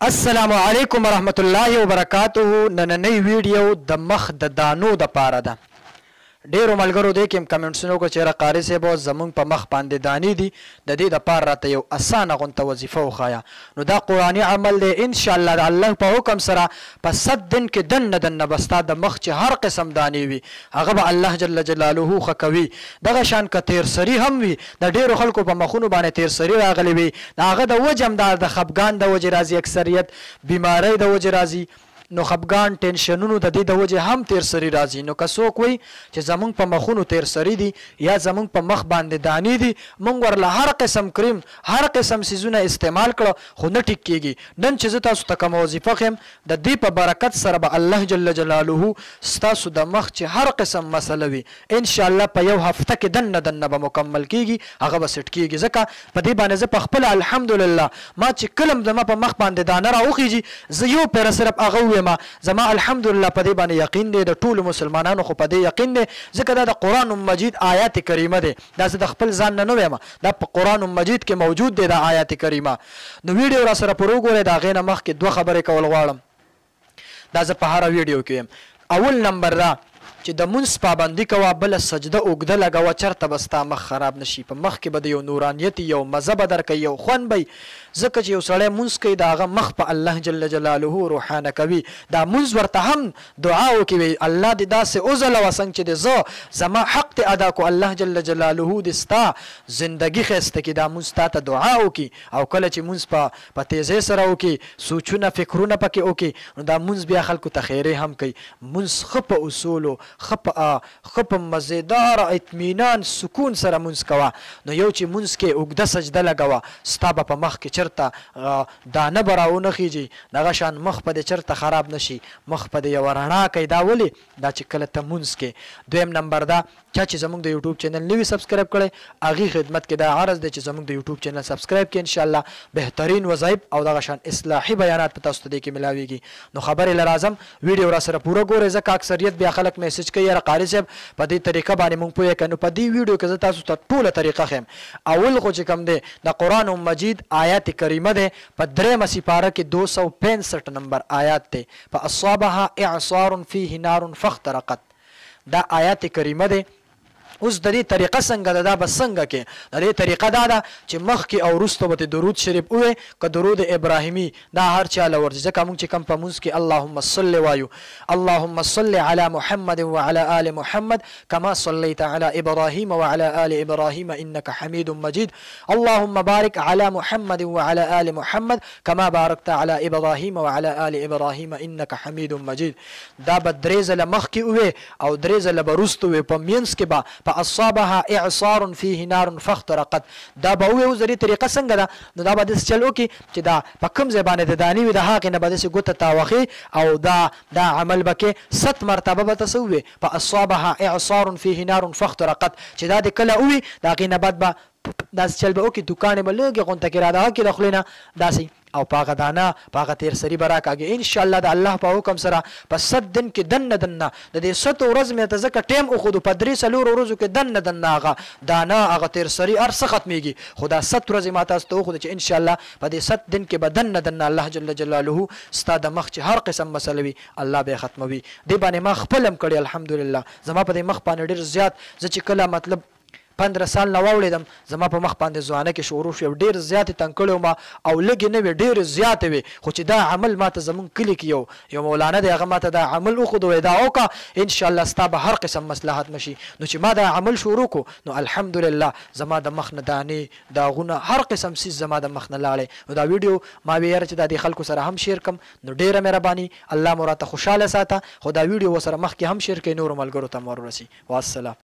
السلام علیکم ورحمت الله وبرکاته. نننۍ ویډیو د مخ د دانو د پاره ده. ډیرو ملګرو دې کې کمنټسونو کو چیرې قاری صاحب زمونږ په مخ باندې دانی دي د دې د پاره راته یو اسانه غونته وظیفه وخایا. نو دا قرآني عمل دی ان شاء الله د الله په حکم سره په 7 دن کې دنه بستا د مخ چې هر قسم دانی وي هغه به الله جل جلاله خکوي. دغه شان ک تیر سری هم وي د ډیرو خلکو په مخونو باندې تیر سری راغلی وي هغه د وجم د خفګان د وجه راځي اکثریت بیماری د وجه راځي نو خفګان ټینشنونو د دې د وجه هم تیر سری راځي. نو که څوک وي چې زمونږ په مخونو تیر سری دي یا زمونږ په مخ باندې دانی دي مونږ ورله هر قسم کریم هر قسم سیزونه استعمال کړو خو نه ټیک کیږي. نن چې زه تاسو ته کوم وظیفه خیم د دې په برکت سره به الله جل جلاله ستاسو د مخ چې هر قسم مسله وي ان شاء الله په یو هفته کې دنه به مکمل کیږي هغه به سټ کیږي. ځکه په دې باندې زه په خپل الحمدلله ما چې کلم زما په مخ باندې دانه راوخیږي زه یو پیر صرف هغه زما الحمدلله په دې باندې یقین دی د ټولو مسلمانانو خو په دې یقین دی ځکه دا د قرآن مجید آیات کریمه دی دا زه د خپل ځان نه وایم دا په قرآن مجید کې موجود دی دا آیات کریمه. نو ویډیو را سره پرو ګورئ دا غینه مخ کې دوه خبرې کول غواړم دا زه په هر ویډیو کې اول نمبر دا چې د منځ پابندي کوه بله سجده اوږده لګوه چېرته به ستا مخ خراب نشي په مخ کې به د یو نورانیت یو مزه به درکوي یو خوند به ځکه چې یو سړی مونځ کوي د هغه مخ په الله جل جلاله روحانه کوي دا مونځ ورته هم دعا وکوي الله دې داسې وځلوه څنګه چې د زه زما حق دې ادا کو الله جل جلاله دې ستا زندګي ښایسته کړي دا مونځ تا ته دعا وکړي او کله چې مونځ په تیزۍ سره وکړي سوچونه فکرونه پکې وکړي نو دا مونځ بیا خلکو ته خیرې هم کوي. مونځ ښه په اصولو ښه په مزیدار اطمینان سکون سره مونځ کوه. نو یو چې مونځ کې اوږده سجده لګوه ستا به په مخ کې چرته دانه به راونه خیږي دغه شان مخ په دې چرته خراب نشي مخ په دې یوه رڼا کوي دا ولې دا چې کله ته مونځ کې. دویم نمبر دا چا چې زموږ د یوټیوب چینل نوي سبسکرایب کړی هغې خدمت کې دا عرض دی چې زموږ د یوټیوب چینل سبسکرایب کړي انشاءالله بهترین وظایف او دغه شان اصلاحي بیانات په تاسو ته دې کې ملاویږي. نو خبرې له راځم ویډیو را سره پوره ګورئ ځکه اکثریت بیا خلک میسج کوي یاره قاري صاحب په دې طریقه باندې مونږ پوهې کړو. نو په دې ویډیو کې زه تاسو ته ټوله طریقه ښیم. اول خو چې کوم دی د قرآن مجید آیات کریمه دی په 3 سپاره کې 265 نمبر آیات دی فاصابها اعصار فيه نار فاخترقت دا آیات کریمه دی. اوس د دې طریقه څنګه ده دا به څنګه کې د دې طریقه دا ده چې مخکې او وروسته به درود شریف ووایې که درود ابراهیمي دا هر چا له ورځي ځکه موږ چې کوم په مونځ کې اللهم صل وایو اللهم صل على محمد وعلى آل محمد كما صليت على إبراهيم وعلى آل إبراهيم إنك حميد مجيد اللهم بارك على محمد وعلى آل محمد كما باركت على إبراهيم وعلى آل إبراهيم إنك حميد مجيد دا به 3 ځله مخکې ووایې او 3 ځله به وروسته ووایې په منځ کې به فاصابها اعصار فيه نار فاخترقت دا به وایو زری طریقه څنګه ده نو دا به داسې چل وکړي چې دا په کوم ځای باندې د دانې وي د هغې نه به داسې ګوته تاوخي او دا عمل به کې 7 مرتبه به ته څه ووایې فاصابها اعصار فيه نار فاخترقت چې دا دې کله ووي د هغې نه بعد به داسې چل به وکړي دوکانې به لږې غونته کې را دغه کړي د خولې نه داسې او پاغه دانه پاغه تیر سری براکاږي ان شاء الله د الله په حکم سره په 7 دن کې دنه د دې 7 ورځ مې ته ځکه ټیم وخودو په 3 ورځو کې دنه هغه دانه هغه تیر سری ارڅه ختمیږي خو دا 7 ورځې ما تاسو ته وخودو چې ان شاء الله په دې 7 دن کې به دنه الله جل جلاله ستا د مخ چې هر قسم مسله وي الله به ختموي. دې باندې ما خپلم کړی الحمدلله زما په دې مخ باندې ډېر زیات زه چې کله مطلب 15 سال نه واوړېدم زما په مخ باندې ځوانه کې شروع شو ډېر زیاتې تنګ کړی ما او لږې نه وې ډېرې زیاتې وې خو چې دا عمل ما ته زمونږ کلي کې یو مولانا دی هغه ما ته دا عمل وښودو دا وکړه انشاءالله ستا به هر قسم مصلحت مشي. نو چې ما دا عمل شروع کړو نو الحمدلله زما د مخ نه دانې داغونه هر قسم څیز زما د مخ نه لاړې. نو دا ویډیو ما ویل چې دا د خلکو سره هم شیر کم نو ډېره مهرباني الله مو راته خوشحاله ساته خو دا ویډیو ورسره مخکې هم شیر کړئ نورو ملګرو ته هم ورسي. والسلام.